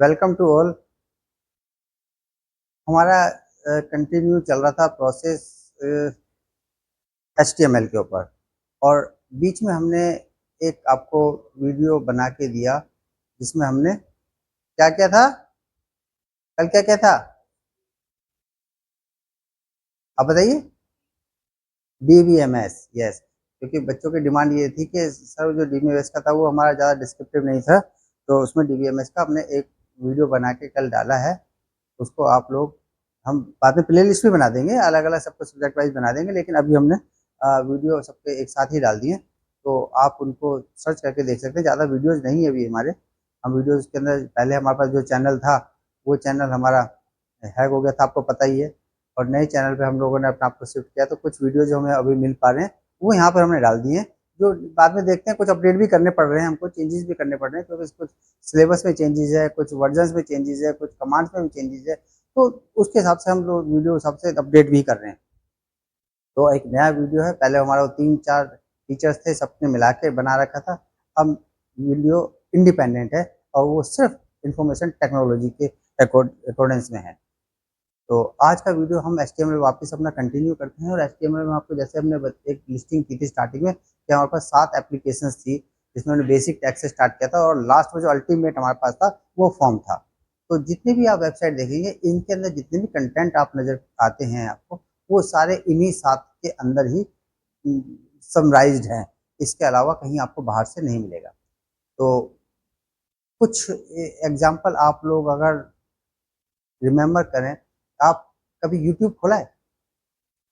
Welcome to all. हमारा continue चल रहा था प्रोसेस HTML के ऊपर, और बीच में हमने एक आपको वीडियो बना के दिया जिसमें हमने क्या क्या था, कल क्या क्या था आप बताइए। DBMS, yes. क्योंकि बच्चों की डिमांड ये थी कि सर जो DBMS का था वो हमारा ज़्यादा डिस्क्रिप्टिव नहीं था, तो उसमें DBMS का हमने एक वीडियो बना के कल डाला है। उसको आप लोग, हम बाद में प्ले लिस्ट भी बना देंगे, अलग अलग सबको सब्जेक्ट वाइज बना देंगे, लेकिन अभी हमने वीडियो सबके एक साथ ही डाल दिए, तो आप उनको सर्च करके देख सकते हैं। ज़्यादा वीडियोज़ नहीं है अभी हमारे। हम वीडियोज़ के अंदर पहले हमारे पास जो चैनल था वो चैनल हमारा हैक हो गया था, आपको पता ही है, और नए चैनल पे हम लोगों ने अपना आपको शिफ्ट किया, तो कुछ वीडियो जो हमें अभी मिल पा रहे हैं वो यहाँ पर हमने डाल दिए हैं। जो बाद में देखते हैं, कुछ अपडेट भी करने पड़ रहे हैं हमको, चेंजेस भी करने पड़ रहे हैं, क्योंकि कुछ सिलेबस में चेंजेस है, कुछ वर्जन्स में चेंजेस है, कुछ कमांड्स में भी चेंजेस है, तो उसके हिसाब से हम लोग वीडियो हिसाब से अपडेट भी कर रहे हैं। तो एक नया वीडियो है, पहले हमारा 3-4 टीचर्स थे, सबने मिला के बना रखा था। अब वीडियो इंडिपेंडेंट है और वो सिर्फ इंफॉर्मेशन टेक्नोलॉजी के अकॉर्डेंस में है। तो आज का वीडियो हम HTML वापस अपना कंटिन्यू करते हैं, और HTML में आपको जैसे हमने एक लिस्टिंग की थी स्टार्टिंग में कि हमारे पास 7 एप्लीकेशंस थी, जिसमें हमने बेसिक टैग से स्टार्ट किया था, और लास्ट में जो अल्टीमेट हमारे पास था वो फॉर्म था। तो जितने भी आप वेबसाइट देखेंगे, इनके अंदर जितने भी कंटेंट आप नजर आते हैं आपको, वो सारे इन्हीं 7 के अंदर ही समराइज्ड हैं। इसके अलावा कहीं आपको बाहर से नहीं मिलेगा। तो कुछ एग्जाम्पल आप लोग अगर रिमेम्बर करें, आप कभी यूट्यूब खोला है?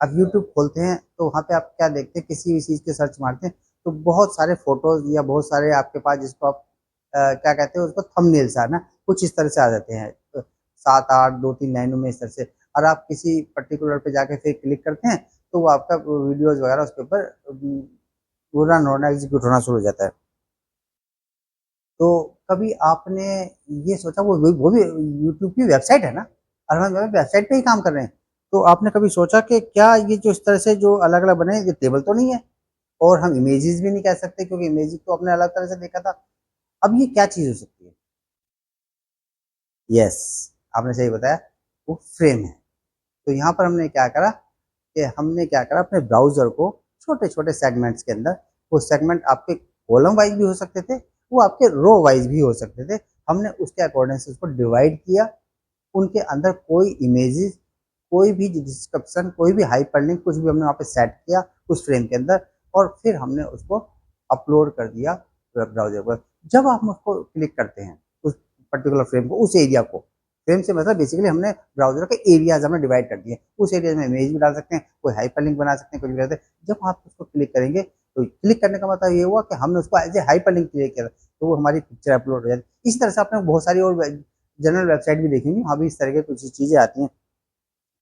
आप यूट्यूब खोलते हैं तो वहाँ पे आप क्या देखते हैं, किसी भी चीज़ के सर्च मारते हैं तो बहुत सारे फोटोज या बहुत सारे आपके पास, जिसको आप क्या कहते हैं, उसको थंबनेल्स है ना, कुछ इस तरह से आ जाते हैं, 7-8 2-3 लाइनों में इस तरह से। और आप किसी पर्टिकुलर पे जाके फिर क्लिक करते हैं तो वो आपका वीडियोज वगैरह उसके ऊपर पूरा नॉर्मल एग्जीक्यूट होना शुरू हो जाता है। तो कभी आपने ये सोचा, वो भी यूट्यूब की वेबसाइट है ना, और हम वेबसाइट पे ही काम कर रहे हैं, तो आपने कभी सोचा कि क्या ये जो इस तरह से जो अलग अलग बने, ये टेबल तो नहीं है, और हम इमेजेस भी नहीं कह सकते क्योंकि इमेजेस तो अपने अलग तरह से देखा था। अब ये क्या चीज हो सकती है? यस, आपने सही बताया, वो फ्रेम है। तो यहाँ पर हमने क्या करा कि हमने क्या करा, अपने ब्राउजर को छोटे छोटे सेगमेंट्स के अंदर, वो सेगमेंट आपके कॉलम वाइज भी हो सकते थे, वो आपके रो वाइज भी हो सकते थे, हमने उसके अकॉर्डिंग से उसको डिवाइड किया। उनके अंदर कोई इमेजेस, कोई भी डिस्क्रिप्शन, कोई भी हाइपरलिंक, कुछ भी हमने वहाँ पे सेट किया उस फ्रेम के अंदर, और फिर हमने उसको अपलोड कर दिया वेब ब्राउजर पर। जब आप उसको क्लिक करते हैं उस पर्टिकुलर फ्रेम को, उस एरिया को, फ्रेम से मतलब बेसिकली हमने ब्राउजर के एरियाज हमने डिवाइड कर दिए, उस एरिया में इमेज भी डाल सकते हैं, कोई हाइपरलिंक बना सकते हैं, कुछ भी करते हैं। जब आप उसको क्लिक करेंगे तो क्लिक करने का मतलब ये हुआ कि हमने उसको एज ए हाइपरलिंक क्लिक किया, तो वो हमारी पिक्चर अपलोड हो जाती। इस तरह से आपने बहुत सारी और जनरल वेबसाइट भी देखेंगी, वहाँ भी इस तरह की कुछ चीज़ें आती हैं,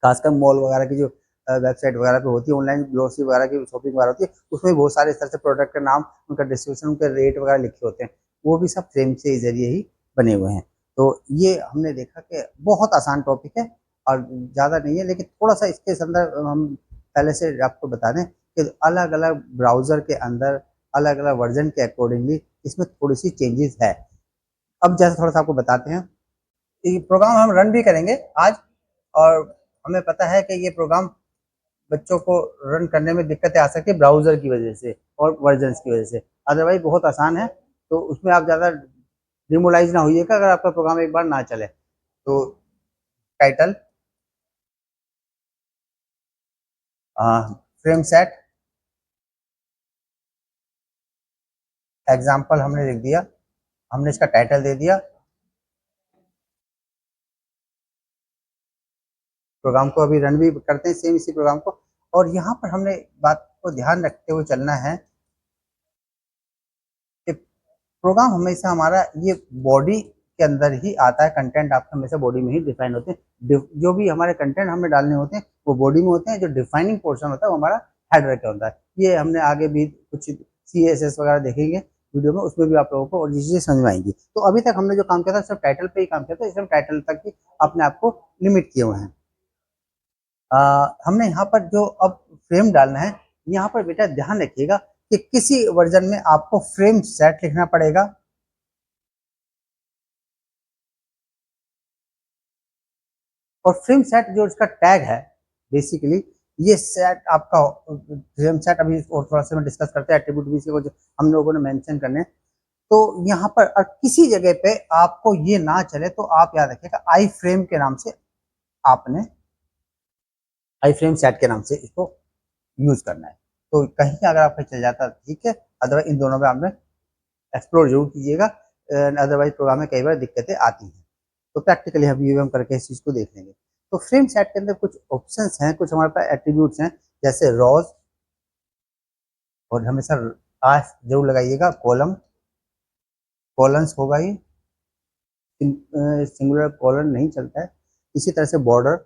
खासकर मॉल वगैरह की जो वेबसाइट वगैरह पे होती है, ऑनलाइन ग्रोसरी वगैरह की शॉपिंग वगैरह होती है, उसमें बहुत सारे इस तरह से प्रोडक्ट का नाम, उनका डिस्क्रिप्शन, उनके रेट वगैरह लिखे होते हैं, वो भी सब फ्रेम से जरिए ही बने हुए हैं। तो ये हमने देखा कि बहुत आसान टॉपिक है और ज़्यादा नहीं है, लेकिन थोड़ा सा इसके अंदर हम पहले से आपको बता दें कि अलग अलग ब्राउज़र के अंदर अलग अलग वर्जन के अकॉर्डिंगली इसमें थोड़ी सी चेंजेस है। अब जैसे थोड़ा सा आपको बताते हैं, ये प्रोग्राम हम रन भी करेंगे आज, और हमें पता है कि ये प्रोग्राम बच्चों को रन करने में दिक्कतें आ सकती है ब्राउज़र की वजह से और वर्जन्स की वजह से। अदरवाइज बहुत आसान है, तो उसमें आप ज़्यादा डिमोलाइज ना होइएगा अगर आपका प्रोग्राम एक बार ना चले। तो टाइटल, फ्रेम सेट, एग्जाम्पल हमने लिख दिया, हमने इसका टाइटल दे दिया, प्रोग्राम को अभी रन भी करते हैं सेम इसी प्रोग्राम को। और यहाँ पर हमने बात को ध्यान रखते हुए चलना है कि प्रोग्राम हमेशा हमारा ये बॉडी के अंदर ही आता है, कंटेंट आपके हमेशा बॉडी में ही डिफाइन होते हैं, जो भी हमारे कंटेंट हमें डालने होते हैं वो बॉडी में होते हैं, जो डिफाइनिंग पोर्शन होता है वो हमारा हेडर का होता है। ये हमने आगे भी कुछ CSS वगैरह देखेंगे वीडियो में, उसमें भी आप लोगों को और चीजें समझ में आएंगी। तो अभी तक हमने जो काम किया था सिर्फ टाइटल पे ही काम किया था, सिर्फ टाइटल तक ही अपने आप को लिमिट किए हुए हैं। हमने यहाँ पर जो अब फ्रेम डालना है, यहाँ पर बेटा ध्यान रखिएगा कि किसी वर्जन में आपको फ्रेम सेट लिखना पड़ेगा, और फ्रेम सेट जो इसका टैग है बेसिकली, ये सेट आपका फ्रेम सेट अभी और थोड़ा सा डिस्कस करते हैं एट्रीब्यूट भी को जो हम लोगों ने मेंशन करने। तो यहाँ पर किसी जगह पे आपको ये ना चले तो आप याद रखिएगा आई फ्रेम के नाम से, आपने आई फ्रेम सेट के नाम से इसको यूज करना है। तो कहीं अगर आपका चल जाता है ठीक है, अदरवाइज इन दोनों में आपने एक्सप्लोर जरूर कीजिएगा, अदरवाइज प्रोग्राम में कई बार दिक्कतें आती हैं। तो प्रैक्टिकली हम यूएम करके इस चीज को देख लेंगे। तो फ्रेम सेट के अंदर कुछ ऑप्शंस हैं, कुछ हमारे पास एट्रीब्यूट्स हैं, जैसे रोज, और हमेशा आस जरूर लगाइएगा, कॉलम, कॉलम्स होगा ही, सिंगुलर कॉलम नहीं चलता है। इसी तरह से बॉर्डर,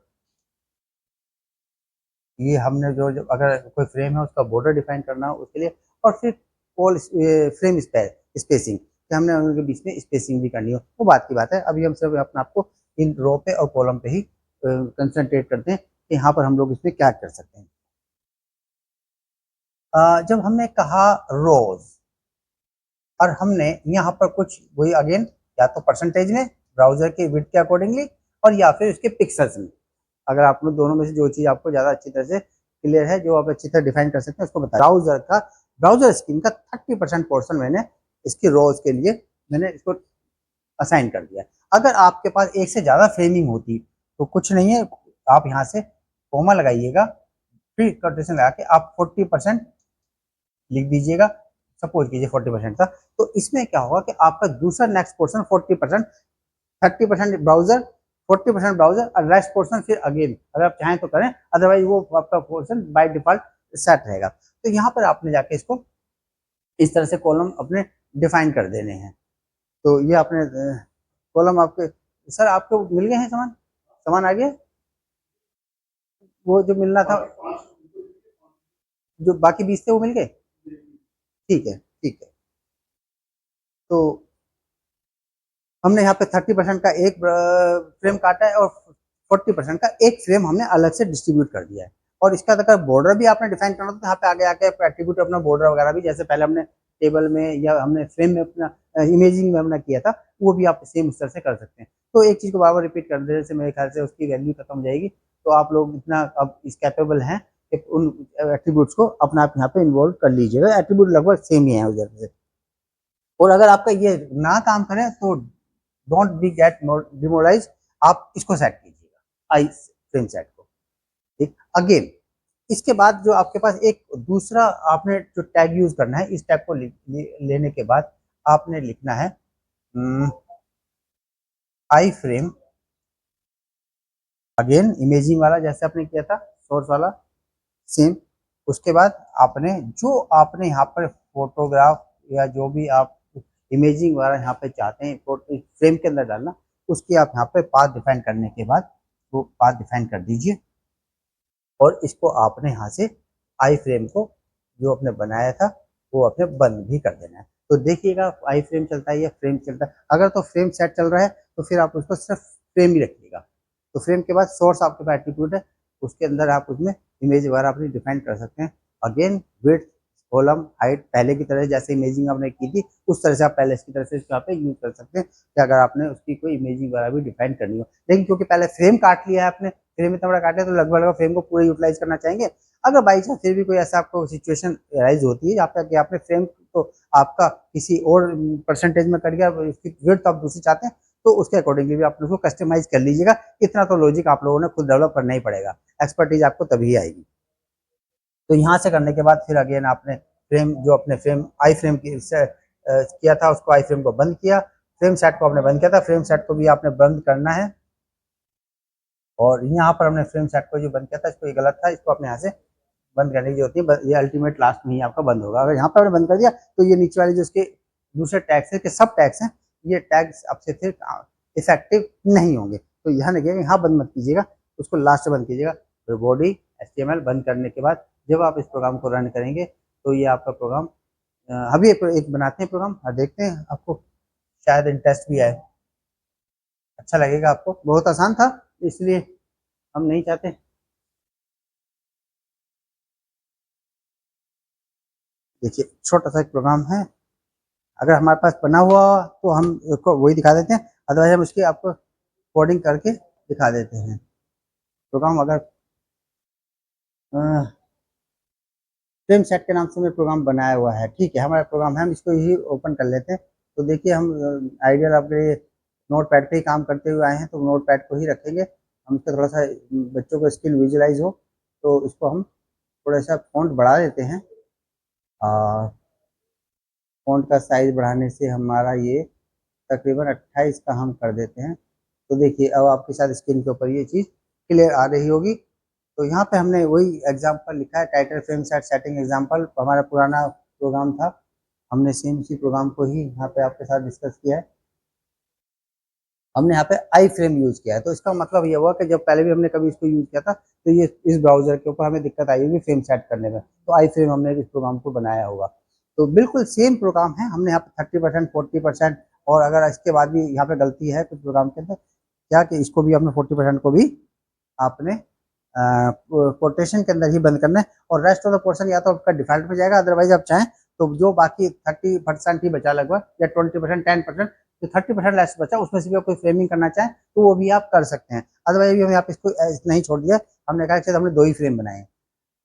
ये हमने जो अगर कोई फ्रेम है उसका बॉर्डर डिफाइन करना हो उसके लिए। और फिर कॉल फ्रेम स्पेसिंग, कि हमने उनके बीच में स्पेसिंग भी करनी हो, वो बात की बात है। अभी हम सब अपने आपको इन रो पे और कॉलम पे ही कंसंट्रेट करते हैं कि यहाँ पर हम लोग इसमें क्या कर सकते हैं। जब हमने कहा रोज, और हमने यहाँ पर कुछ वही अगेन, या तो परसेंटेज में ब्राउजर के विड्थ के अकॉर्डिंगली, और या फिर उसके पिक्सल्स में, अगर आप लोग दोनों में से जो चीज आपको ज्यादा अच्छी तरह से क्लियर है, जो आप अच्छी तरह डिफाइन कर सकते हैं, उसको बताएं। ब्राउजर स्क्रीन का 30% पोर्शन मैंने इसकी रोज के लिए मैंने इसको असाइन कर दिया। अगर आपके पास एक से ज्यादा फ्रेमिंग होती तो कुछ नहीं है, आप यहाँ से कॉमा लगाइएगा, फिर कोटेशन लगा के आप 40% लिख दीजिएगा, सपोज कीजिए 40% था। तो इसमें क्या होगा कि आपका दूसरा नेक्स्ट पोर्शन 40%, 30% ब्राउजर, 40% ब्राउजर, और रेस्ट पोर्शन फिर अगेन अगर आप चाहें तो करें, अदरवाइज वो आपका पोर्शन बाय डिफॉल्ट सेट रहेगा। तो यहाँ पर आपने जाके इसको इस तरह से कॉलम अपने डिफाइन कर देने हैं। तो ये आपने कॉलम आपके, सर आपको मिल गए हैं सामान, सामान आ गया, वो जो मिलना था, जो बाकी 20 थे वो मिल गए, ठीक है ठीक है। तो हमने यहाँ पे 30% का एक फ्रेम काटा है और 40% का एक फ्रेम हमने अलग से डिस्ट्रीब्यूट कर दिया है। और इसका अगर बॉर्डर भी आपने डिफाइन करना तो यहाँ पे आगे आके एट्रीब्यूट अपना बॉर्डर वगैरह भी, जैसे पहले हमने टेबल में या हमने फ्रेम में अपना इमेजिंग में हमने किया था, वो भी आप सेम उस तरह से कर सकते हैं। तो एक चीज को बार बार रिपीट कर देने से मेरे ख्याल से उसकी वैल्यू खत्म हो जाएगी। तो आप लोग इतना अब इस कैपेबल हैं कि उन एट्रीब्यूट्स को अपना आप यहाँ पे इन्वॉल्व कर लीजिएगा। एट्रीब्यूट लगभग सेम ही है उधर से। और अगर आपका ये ना काम करे तो डोंट बी गेट डिमोरलाइज, आप इसको सेट कीजिएगा आई फ्रेम सेट को, ठीक। अगेन इसके बाद जो आपके पास एक दूसरा आपने जो टैग यूज करना है, इस टैग को लेने के बाद आपने लिखना है आई फ्रेम, अगेन इमेजिंग वाला जैसे आपने किया था सोर्स वाला सेम। उसके बाद आपने जो आपने यहाँ पर फोटोग्राफ या जो भी आप इमेजिंग वाला यहाँ पे चाहते हैं फ्रेम के अंदर डालना, उसकी आप यहाँ पे पाथ डिफाइन करने के बाद वो पाथ डिफाइन कर दीजिए। और इसको आपने यहाँ से आई फ्रेम को जो आपने बनाया था वो अपने बंद भी कर देना है। तो देखिएगा आई फ्रेम चलता है या फ्रेम चलता है। अगर तो फ्रेम सेट चल रहा है तो फिर आप उसको सिर्फ फ्रेम ही रखिएगा। तो फ्रेम के बाद सोर्स आपके पास एट्रीब्यूट है, उसके अंदर आप उसमें इमेज वगैरह अपनी डिफाइन कर सकते हैं। अगेन विड्थ, कॉलम, हाइट पहले की तरह जैसे इमेजिंग आपने की थी उस तरह से आप पहले इसकी तरह से यहाँ पे यूज कर सकते हैं कि अगर आपने उसकी कोई इमेजिंग वगैरह भी डिफाइन करनी हो। लेकिन क्योंकि पहले फ्रेम काट लिया है आपने, फ्रेम इतना बड़ा काटा है तो लगभग फ्रेम को पूरा यूटिलाइज करना चाहेंगे। अगर बाई चांस फिर भी कोई ऐसा आपको सिचुएशन राइज होती है जहाँ पे कि आपने फ्रेम तो आपका किसी और परसेंटेज में कर गया, उसकी विड्थ आप दूसरी चाहते हैं, तो उसके अकॉर्डिंगली भी आप उसको कस्टमाइज कर लीजिएगा। इतना तो लॉजिक आप लोगों ने खुद डेवलप करना ही पड़ेगा, एक्सपर्टीज आपको तभी आएगी। तो यहाँ से करने के बाद फिर अगेन आपने फ्रेम जो अपने फ्रेम आई फ्रेम किया था उसको आई फ्रेम को बंद किया, फ्रेम सेट को आपने बंद किया था, फ्रेम सेट को भी आपने बंद करना है। और यहाँ पर हमने फ्रेम सेट को जो बंद किया था इसको ये गलत था, इसको अपने यहाँ से बंद करने की जरूरत है, ये अल्टीमेट लास्ट में ही आपका बंद होगा। अगर यहाँ पर आपने बंद कर दिया तो ये नीचे वाले जो इसके दूसरे टैग्स है, सब टैग्स हैं, ये टैग्स आपसे फिर इफेक्टिव नहीं होंगे। तो यहाँ नहीं यहाँ बंद मत कीजिएगा, उसको लास्ट में बंद कीजिएगा। तो बॉडी HTML बंद करने के बाद जब आप इस प्रोग्राम को रन करेंगे तो ये आपका प्रोग्राम अभी एक बनाते हैं प्रोग्राम और देखते हैं, आपको शायद इंटरेस्ट भी आए, अच्छा लगेगा आपको। बहुत आसान था इसलिए हम नहीं चाहते। देखिए छोटा सा एक प्रोग्राम है, अगर हमारे पास बना हुआ तो हम उसको वही दिखा देते हैं, अदरवाइज हम उसकी आपको कोडिंग करके दिखा देते हैं। प्रोग्राम अगर फ्रेम सेट के नाम से हमने प्रोग्राम बनाया हुआ है, ठीक है, हमारा प्रोग्राम है, हम इसको ही ओपन कर लेते हैं। तो देखिए हम आइडियल अपने नोट पैड पे ही काम करते हुए आए हैं, तो नोट पैड को ही रखेंगे। हम इसका थोड़ा सा बच्चों को स्किल विजुअलाइज हो, तो इसको हम थोड़ा सा फॉन्ट बढ़ा देते हैं। फॉन्ट का साइज बढ़ाने से हमारा ये तकरीबन 28 का हम कर देते हैं। तो देखिए अब आपके साथ स्क्रीन के ऊपर ये चीज़ क्लियर आ रही होगी। तो यहाँ पे हमने वही एग्जांपल लिखा है, title frame set setting example, हमारा पुराना प्रोग्राम था, हमने सेम इसी प्रोग्राम को ही यहाँ पे आपके साथ डिस्कस किया है। हमने यहाँ पे आई फ्रेम यूज किया है, तो इसका मतलब ये हुआ कि जब पहले भी हमने कभी इसको यूज किया था, तो ये इस ब्राउजर के ऊपर हमें दिक्कत आई होगी फ्रेम सेट करने में, तो आई फ्रेम हमने इस प्रोग्राम को बनाया होगा। तो बिल्कुल सेम प्रोग्राम है, हमने यहाँ पे 30%, 40%, और अगर इसके बाद भी यहाँ पे गलती है कुछ प्रोग्राम के अंदर, क्या कि इसको भी आपने 40% को भी आपने कोटेशन के अंदर ही बंद करना है, और रेस्ट ऑफ द पोर्शन या तो आपका डिफॉल्ट में जाएगा, अदरवाइज आप चाहें तो जो बाकी 30% ही बचा लगभग, या 20%, 10%, जो 30% लेस बचा उसमें से भी आप कोई फ्रेमिंग करना चाहें तो वो भी आप कर सकते हैं। अदरवाइज भी हम यहाँ पे इसको नहीं छोड़ दिया, हमने कहा कि हमने 2 ही फ्रेम बनाए हैं।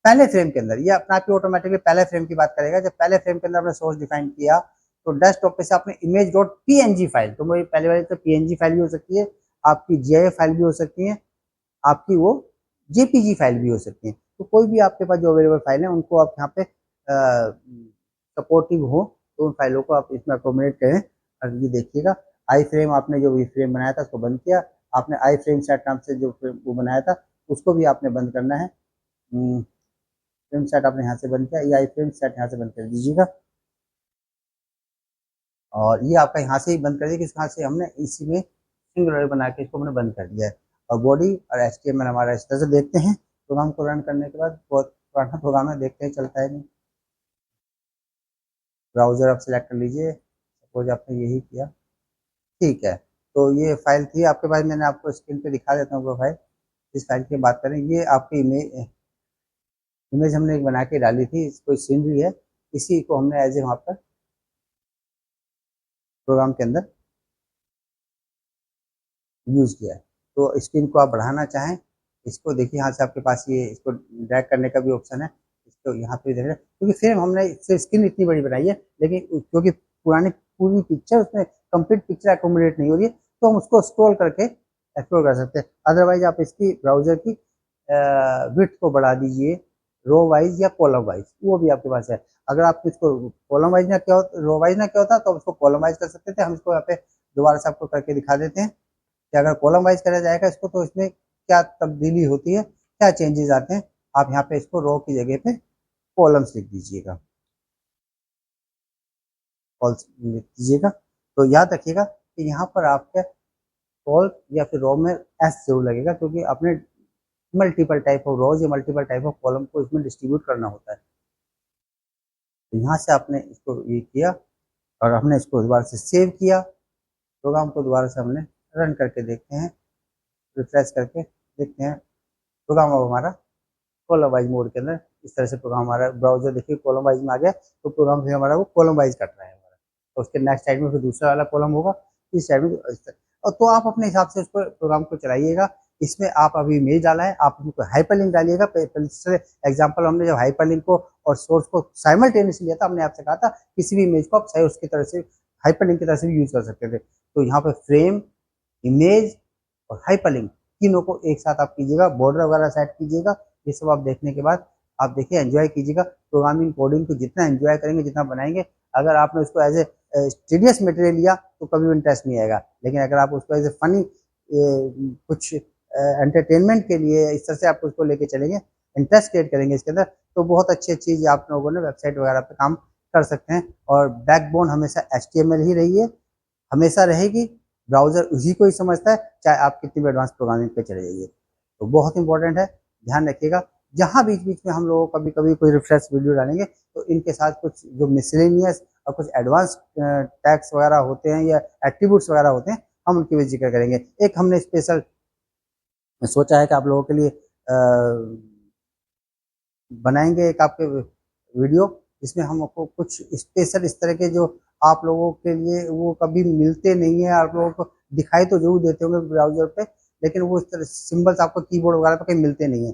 पहले फ्रेम के अंदर ये अपना आप ही ऑटोमेटिकली पहले फ्रेम की बात करेगा। जब पहले फ्रेम के अंदर आपने सोर्स डिफाइन किया, तो डेस्कटॉप पे से आपने इमेज डॉट पीएनजी फाइल, तो मेरी पहले वाली तो पीएनजी फाइल भी हो सकती है, आपकी जीआईएफ फाइल भी हो सकती है, आपकी वो जेपीजी फाइल भी हो सकती है। तो कोई भी आपके पास जो अवेलेबल फाइल है उनको आप यहाँ पे सपोर्टिव हो तो उन फाइलों को आप इसमें अकोमोडेट करें। और ये देखिएगा आई फ्रेम आपने जो भी फ्रेम बनाया था उसको बंद किया, आपने आई फ्रेम सेट नाम से जो फ्रेम वो बनाया था उसको भी आपने बंद करना है। फ्रेम सेट आपने यहाँ से बंद किया, ये आई फ्रेम सेट यहाँ से बंद कर दीजिएगा, और ये आपका यहाँ से ही बंद कर दीजिए, यहाँ से हमने इसी में सिंगुलर बना के इसको हमने बंद कर दिया है। और बॉडी और एचटीएमएल हमारा इस तरह से देखते हैं। प्रोग्राम को रन करने के बाद बहुत पुराना प्रोग्राम है, देखते हैं चलता है नहीं। ब्राउजर आप सेलेक्ट कर लीजिए, सपोज आपने यही किया, ठीक है। तो ये फाइल थी आपके पास, मैंने आपको स्क्रीन पे दिखा देता हूँ वो फाइल। इस फाइल की बात करें, ये आपकी इमेज हमने एक बना के डाली थी, कोई सीनरी है, इसी को हमने एज ए वहाँ पर प्रोग्राम के अंदर यूज किया है। तो स्क्रीन को आप बढ़ाना चाहें, इसको देखिए यहाँ से आपके पास ये इसको ड्रैग करने का भी ऑप्शन है, इसको यहाँ पे देख रहे हैं, क्योंकि फिर हमने इससे स्क्रीन इतनी बड़ी बनाई है, लेकिन क्योंकि पुरानी पूरी पिक्चर उसमें कंप्लीट पिक्चर एकोमोडेट नहीं हो रही है, तो हम उसको स्क्रॉल करके एक्सप्लोर कर सकते हैं। अदरवाइज आप इसकी ब्राउजर की विड्थ को बढ़ा दीजिए, रो वाइज या कॉलम वाइज, वो भी आपके पास है। अगर आप इसको कॉलम वाइज ना क्या होता, रो वाइज ना क्या होता, तो उसको कॉलम वाइज कर सकते थे। हम इसको यहाँ पे दोबारा से आपको करके दिखा देते हैं कि अगर कॉलम वाइज करा जाएगा इसको तो इसमें क्या तब्दीली होती है, क्या चेंजेस आते हैं। आप यहाँ पे इसको रो की जगह पे कॉलम्स लिख दीजिएगा, कॉल्स लिख दीजिएगा। तो याद रखिएगा कि यहाँ पर आपके कॉल या फिर रो में एस जरूर लगेगा, क्योंकि आपने मल्टीपल टाइप ऑफ रोज या मल्टीपल टाइप ऑफ कॉलम को इसमें डिस्ट्रीब्यूट करना होता है। तो यहाँ से आपने इसको ये किया, और हमने इसको दोबारा से सेव किया, प्रोग्राम को दोबारा से हमने रन करके देखते हैं, रिफ्रेश करके देखते हैं। प्रोग्राम अब हमारा कॉलम वाइज मोड के अंदर इस तरह से प्रोग्राम हमारा ब्राउजर देखिए कॉलम वाइज में आ गया, तो प्रोग्राम फिर हमारा वो कॉलम वाइज कट रहा है हमारा। तो उसके नेक्स्ट साइड में फिर दूसरा वाला कॉलम होगा, इस साइड में और तो आप अपने हिसाब से उसको प्रोग्राम को चलाइएगा। इसमें आप अभी इमेज डाला है, आप उसको हाइपर लिंक डालिएगा। एग्जाम्पल हमने जब हाइपर लिंक को और सोर्स को साइमल्टेनियसली लिया था, हमने आपसे कहा था किसी भी इमेज को आप सही उसकी तरह से हाइपर लिंक की तरह से भी यूज कर सकते थे। तो यहाँ पे फ्रेम, इमेज और हाइपरलिंक तीनों को एक साथ आप कीजिएगा, बॉर्डर वगैरह सेट कीजिएगा। ये सब आप देखने के बाद आप देखिए एंजॉय कीजिएगा। प्रोग्रामिंग कोडिंग को जितना एंजॉय करेंगे, जितना बनाएंगे, अगर आपने उसको एज ए स्टीडियस मटेरियल लिया तो कभी भी इंटरेस्ट नहीं आएगा। लेकिन अगर आप उसको एज ए फनी कुछ एंटरटेनमेंट के लिए इस तरह से आप उसको लेके चलेंगे, इंटरेस्ट क्रिएट करेंगे इसके अंदर, तो बहुत अच्छी चीज़ आप लोगों ने वेबसाइट वगैरह पे काम कर सकते हैं। और बैकबोन हमेशा HTML ही रही है, हमेशा रहेगी। ब्राउजर उसी को ही समझता है, चाहे आप कितनी भी एडवांस प्रोग्रामिंग पे चले जाइए। तो बहुत इंपॉर्टेंट है, ध्यान रखिएगा। जहाँ बीच बीच में हम लोग कभी कभी कोई रिफ्रेश वीडियो डालेंगे, तो इनके साथ कुछ जो मिसलेनियस और कुछ एडवांस टैग्स वगैरह होते हैं या एट्रीब्यूट्स वगैरह होते हैं, हम उनकी भी जिक्र करेंगे। एक हमने स्पेशल सोचा है कि आप लोगों के लिए बनाएंगे एक आपके वीडियो, जिसमें हम आपको कुछ स्पेशल इस तरह के जो आप लोगों के लिए वो कभी मिलते नहीं है, आप लोगों को दिखाई तो जरूर देते होंगे ब्राउजर पे, लेकिन वो इस तरह सिंबल्स आपको कीबोर्ड वगैरह पे कहीं मिलते नहीं है।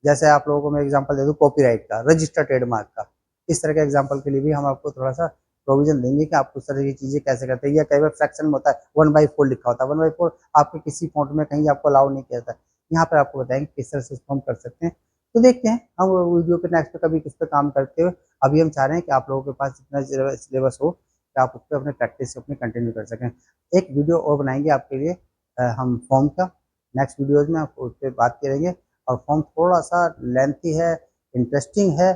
जैसे आप लोगों को मैं एग्जांपल दे दूँ कॉपीराइट का, रजिस्टर ट्रेडमार्क का, इस तरह के एग्जांपल के लिए भी हम आपको थोड़ा-सा प्रोविज़न देंगे कि आप उस तरह की चीज़ें कैसे करते हैं, या कई बार फ्रैक्शन में होता है 1/4 लिखा होता है, 1/4 आपके किसी फ़ॉन्ट में कहीं आपको अलाउ नहीं किया जाता है। यहाँ पर आपको बताएँगे किस तरह से इसको हम कर सकते हैं। तो देखते हैं हम वीडियो पे नेक्स्ट पे कभी किस पे काम करते हुए। अभी हम चाह रहे हैं कि आप लोगों के पास इतना सिलेबस हो कि आप उस पे अपने प्रैक्टिस अपनी कंटिन्यू कर सकें। एक वीडियो और बनाएँगे आपके लिए हम फॉर्म का, नेक्स्ट वीडियोज़ में उस पे बात करेंगे। और फॉर्म थोड़ा-सा लेंथी है, इंटरेस्टिंग है,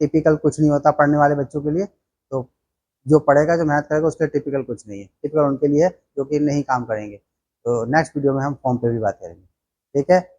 टिपिकल कुछ नहीं होता पढ़ने वाले बच्चों के लिए। तो जो पढ़ेगा, जो मेहनत करेगा उसके लिए टिपिकल कुछ नहीं है। टिपिकल उनके लिए है जो कि नहीं काम करेंगे। तो नेक्स्ट वीडियो में हम फॉर्म पे भी बात करेंगे। ठीक है?